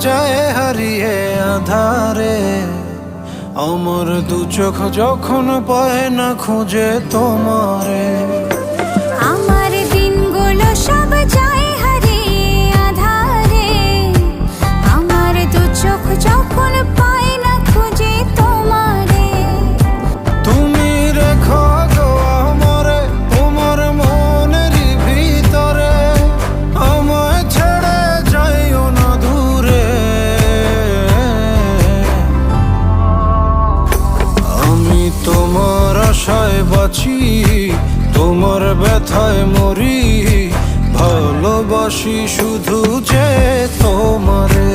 যায় হারিয়ে আধারে। আমার দু চোখ যখন পায় না খুঁজে তোমারে। আমার দিনগুলো সব যায় হারিয়ে আধারে। আমার দু চোখ যখন পায় না খুঁজে তোমারে। তুমি রেখো গো আমারে তোমার মনেরই ভিতরে, আমায় ছেড়ে যাইও না দূরে। আমি তোমার আশায় বাঁচি, তোমার ব্যথায় মরি, ভালোবাসি শুধু যে তোমারে।